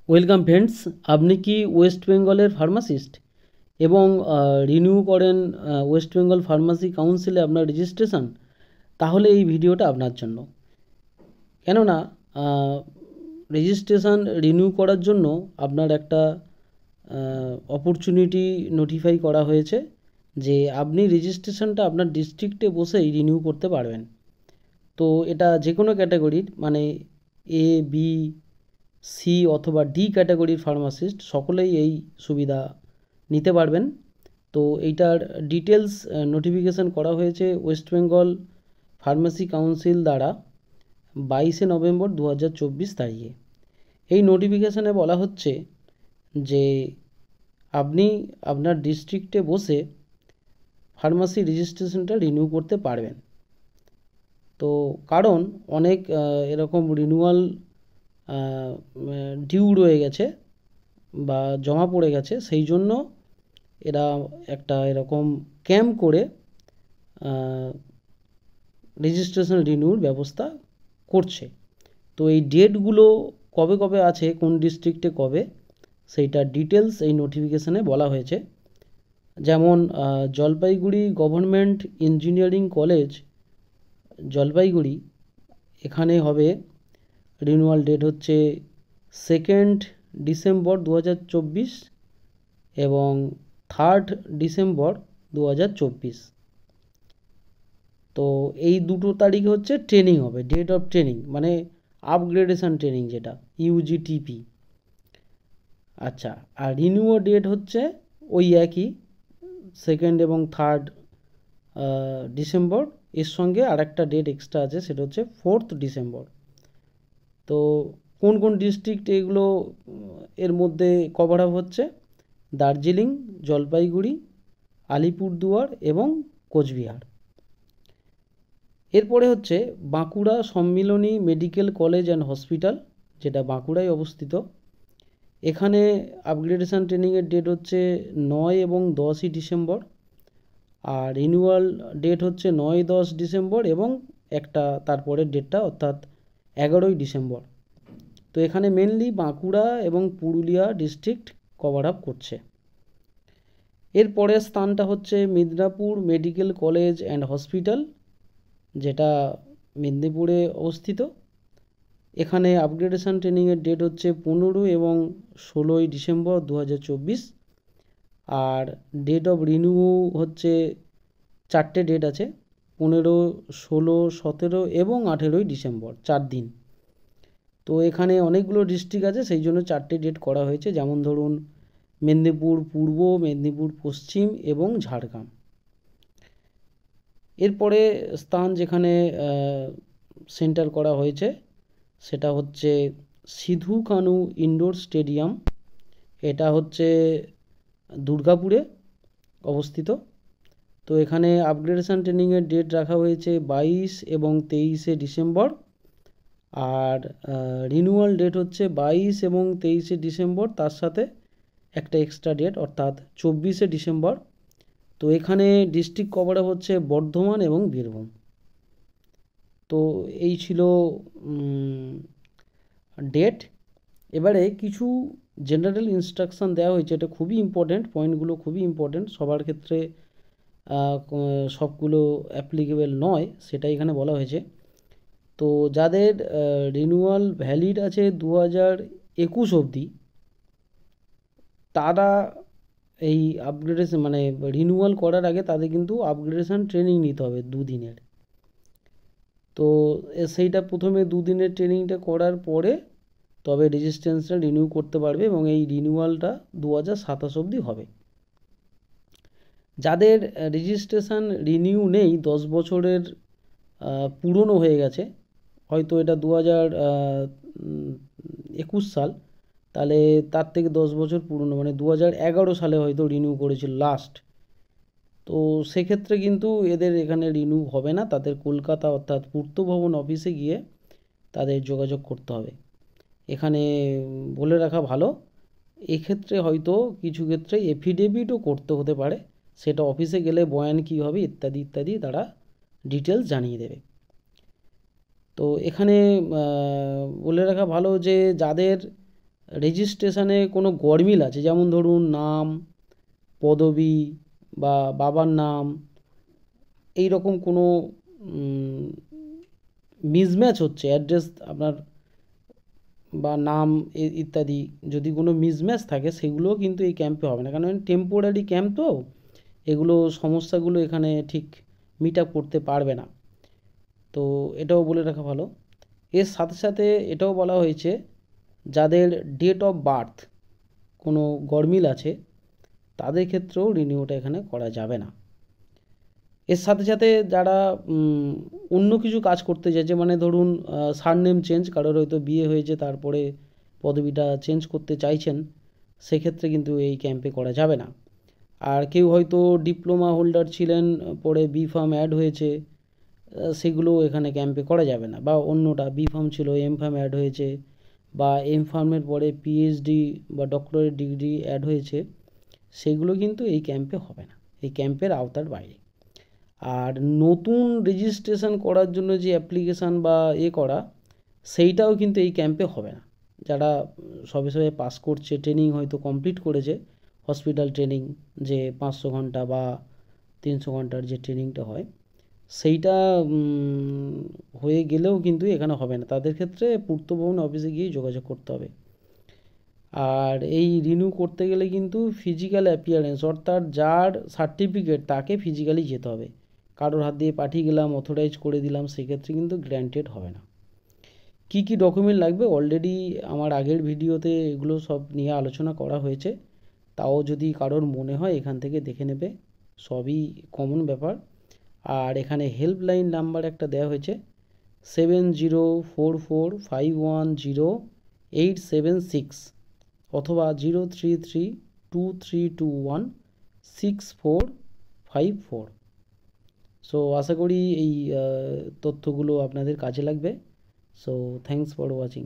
Welcome friends, আপনি কি West বেঙ্গলের ফার্মাসিস্ট এবং রিনিউ করেন ওয়েস্ট বেঙ্গল ফার্মাসি কাউন্সিলে আপনার রেজিস্ট্রেশন? তাহলে এই ভিডিওটা আপনার জন্য। কেননা রেজিস্ট্রেশন রিনিউ করার জন্য আপনার একটা অপরচুনিটি নোটিফাই করা হয়েছে যে আপনি রেজিস্ট্রেশনটা আপনার ডিস্ট্রিক্টে বসেই রিনিউ করতে পারবেন। তো এটা যে কোনো ক্যাটাগরির, মানে এ, বি, সি অথবা ডি ক্যাটাগরির ফার্মাসিস্ট সকলেই এই সুবিধা নিতে পারবেন। তো এইটার ডিটেলস নোটিফিকেশান করা হয়েছে ওয়েস্ট বেঙ্গল ফার্মেসি কাউন্সিল দ্বারা 22শে নভেম্বর 2024 তারিখে। এই নোটিফিকেশানে বলা হচ্ছে যে আপনি আপনার ডিস্ট্রিক্টে বসে ফার্মাসি রেজিস্ট্রেশনটা রিনিউ করতে পারবেন। তো কারণ অনেক এরকম রিনিউয়াল ডিউ রয়ে গেছে বা জমা পড়ে গেছে, সেই জন্য এরা একটা এরকম ক্যাম্প করে রেজিস্ট্রেশন রিনিউর ব্যবস্থা করছে। তো এই ডেটগুলো কবে কবে আছে, কোন ডিস্ট্রিক্টে কবে, সেইটার ডিটেলস এই নোটিফিকেশানে বলা হয়েছে। যেমন Jalpaiguri government engineering college Jalpaiguri, এখানে হবে রিনিউয়াল ডেট হচ্ছে 2nd ডিসেম্বর 2024 এবং 3rd ডিসেম্বর 2024। তো এই দুটো তারিখে হচ্ছে ট্রেনিং হবে, ডেট অফ ট্রেনিং মানে আপগ্রেডেশন ট্রেনিং, যেটা ইউজিটিপি। আচ্ছা, আর রিনিউয়াল ডেট হচ্ছে ওই একই 2nd এবং 3rd ডিসেম্বর। এর সঙ্গে আর একটা ডেট এক্সট্রা আছে, সেটা হচ্ছে 4th ডিসেম্বর। তো কোন কোন ডিস্ট্রিক্ট এগুলো এর মধ্যে কভার আপ হচ্ছে? দার্জিলিং, জলপাইগুড়ি, আলিপুরদুয়ার এবং কোচবিহার। এরপরে হচ্ছে বাঁকুড়া সম্মিলনী মেডিকেল কলেজ অ্যান্ড হসপিটাল, যেটা বাঁকুড়ায় অবস্থিত। এখানে আপগ্রেডেশন ট্রেনিংয়ের ডেট হচ্ছে 9 এবং 10ই ডিসেম্বর, আর রিনিউয়াল ডেট হচ্ছে 9-10 ডিসেম্বর এবং একটা তারপরের ডেটটা অর্থাৎ 11ই ডিসেম্বর। তো এখানে মেনলি বাঁকুড়া এবং পুরুলিয়া ডিস্ট্রিক্ট কভার আপ করছে। এর পরের স্থানটা হচ্ছে Midnapore medical college and hospital, যেটা মেদিনীপুরে অবস্থিত। এখানে আপগ্রেডেশন ট্রেনিংয়ের ডেট হচ্ছে 15 এবং 16ই ডিসেম্বর 2024, আর ডেট অফ রিনিউ হচ্ছে 4টে ডেট আছে, 15, 16, 17 এবং 18ই ডিসেম্বর, 4 দিন। তো এখানে অনেকগুলো ডিস্ট্রিক্ট আছে, সেই জন্য 4টে ডেট করা হয়েছে। যেমন ধরুন মেদিনীপুর পূর্ব, মেদিনীপুর পশ্চিম এবং ঝাড়গ্রাম। এরপরে স্থান যেখানে সেন্টার করা হয়েছে সেটা হচ্ছে সিধু কানু ইনডোর স্টেডিয়াম, এটা হচ্ছে দুর্গাপুরে অবস্থিত। তো এখানে আপগ্রেডেশন ট্রেনিংয়ের ডেট রাখা হয়েছে 22 এবং 23শে ডিসেম্বর, আর রিনিউয়াল ডেট হচ্ছে 22 এবং 23শে ডিসেম্বর, তার সাথে একটা এক্সট্রা ডেট অর্থাৎ 24শে ডিসেম্বর। তো এখানে ডিস্ট্রিক্ট কভার আপ হচ্ছে বর্ধমান এবং বীরভূম। তো এই ছিল ডেট। এবারে কিছু জেনারেল ইনস্ট্রাকশান দেওয়া হয়েছে, এটা খুবই ইম্পর্ট্যান্ট, পয়েন্টগুলো খুবই ইম্পর্ট্যান্ট, সবার ক্ষেত্রে সবগুলো অ্যাপ্লিকেবল নয়, সেটাই এখানে বলা হয়েছে। তো যাদের রিনিউয়াল ভ্যালিড আছে 2021 অবধি, তারা এই আপগ্রেডেশন মানে রিনিউয়াল করার আগে তাদের কিন্তু আপগ্রেডেশন ট্রেনিং নিতে হবে 2 দিনের। তো সেইটা প্রথমে 2 দিনের ট্রেনিংটা করার পরে তবে রেজিস্ট্রেশনটা রিনিউ করতে পারবে এবং এই রিনিউয়ালটা 2027 অবধি হবে। যাদের রেজিস্ট্রেশন রিনিউ নেই, 10 বছরের পুরনো হয়ে গেছে, হয়তো এটা 2021 সাল, তাহলে তার থেকে 10 বছর পুরনো, মানে 2011 সালে হয়তো রিনিউ করেছিল লাস্ট। তো সেক্ষেত্রে কিন্তু এদের এখানে রিনিউ হবে না, তাদের কলকাতা অর্থাৎ পূর্ত ভবন অফিসে গিয়ে তাদের যোগাযোগ করতে হবে। এখানে বলে রাখা ভালো, এক্ষেত্রে হয়তো কিছু ক্ষেত্রে এফিডেভিটও করতে হতে পারে, সেটা অফিসে গেলে বয়ান কী হবে ইত্যাদি ইত্যাদি তারা ডিটেলস জানিয়ে দেবে। তো এখানে বলে রাখা ভালো যে যাদের রেজিস্ট্রেশনে কোনো গরমিল আছে, যেমন ধরুন নাম, পদবি বা বাবার নাম, এই রকম কোনো মিসম্যাচ হচ্ছে, অ্যাড্রেস আপনার বা নাম ইত্যাদি যদি কোনো মিসম্যাচ থাকে, সেগুলোও কিন্তু এই ক্যাম্পে হবে না, কারণ টেম্পোরারি ক্যাম্প তো, এগুলো সমস্যাগুলো এখানে ঠিক মিট আপ করতে পারবে না। তো এটাও বলে রাখা ভালো। এর সাথে সাথে এটাও বলা হয়েছে, যাদের ডেট অফ বার্থ কোনো গরমিল আছে তাদের ক্ষেত্রেও রিনিউটা এখানে করা যাবে না। এর সাথে সাথে যারা অন্য কিছু কাজ করতে চাইছে, মানে ধরুন সারনেম চেঞ্জ, কারোর হয়তো বিয়ে হয়েছে তারপরে পদবিটা চেঞ্জ করতে চাইছেন, সেক্ষেত্রে কিন্তু এই ক্যাম্পে করা যাবে না। আর কেউ হয়তো ডিপ্লোমা হোল্ডার ছিলেন, পরে বি ফার্ম অ্যাড হয়েছে, সেগুলো এখানে ক্যাম্পে করা যাবে না। বা অন্যটা বি ফার্ম ছিল, এম ফার্ম অ্যাড হয়েছে, বা এম ফার্মের পরে পিএইচডি বা ডক্টরেট ডিগ্রি অ্যাড হয়েছে, সেগুলো কিন্তু এই ক্যাম্পে হবে না, এই ক্যাম্পের আওতার বাইরে। আর নতুন রেজিস্ট্রেশন করার জন্য যে অ্যাপ্লিকেশান বা করা, সেইটাও কিন্তু এই ক্যাম্পে হবে না। যারা সবে সবে পাস করছে, ট্রেনিং হয়তো কমপ্লিট করেছে, হসপিটাল ট্রেনিং যে 500 ঘন্টা বা 300 ঘন্টার যে ট্রেনিংটা হয়, সেইটা হয়ে গেলেও কিন্তু এখানে হবে না, তাদের ক্ষেত্রে পূর্ত ভবন অফিসে গিয়ে যোগাযোগ করতে হবে। আর এই রিনিউ করতে গেলে কিন্তু ফিজিক্যাল অ্যাপিয়ারেন্স, অর্থাৎ যার সার্টিফিকেট তাকে ফিজিক্যালি যেতে হবে। কারোর হাত দিয়ে পাঠিয়ে গেলাম, অথরাইজ করে দিলাম, সেক্ষেত্রে কিন্তু গ্র্যান্টেড হবে না। কি কি ডকুমেন্ট লাগবে অলরেডি আমার আগের ভিডিওতে এগুলো সব নিয়ে আলোচনা করা হয়েছে, তাও যদি কারোর মনে হয় এখান থেকে দেখে নেবে, সবই কমন ব্যাপার। আর এখানে হেল্পলাইন নাম্বার একটা দেওয়া হয়েছে, 7044510876, অথবা 0332321654। সো আশা করি এই তথ্যগুলো আপনাদের কাজে লাগবে। So thanks for watching.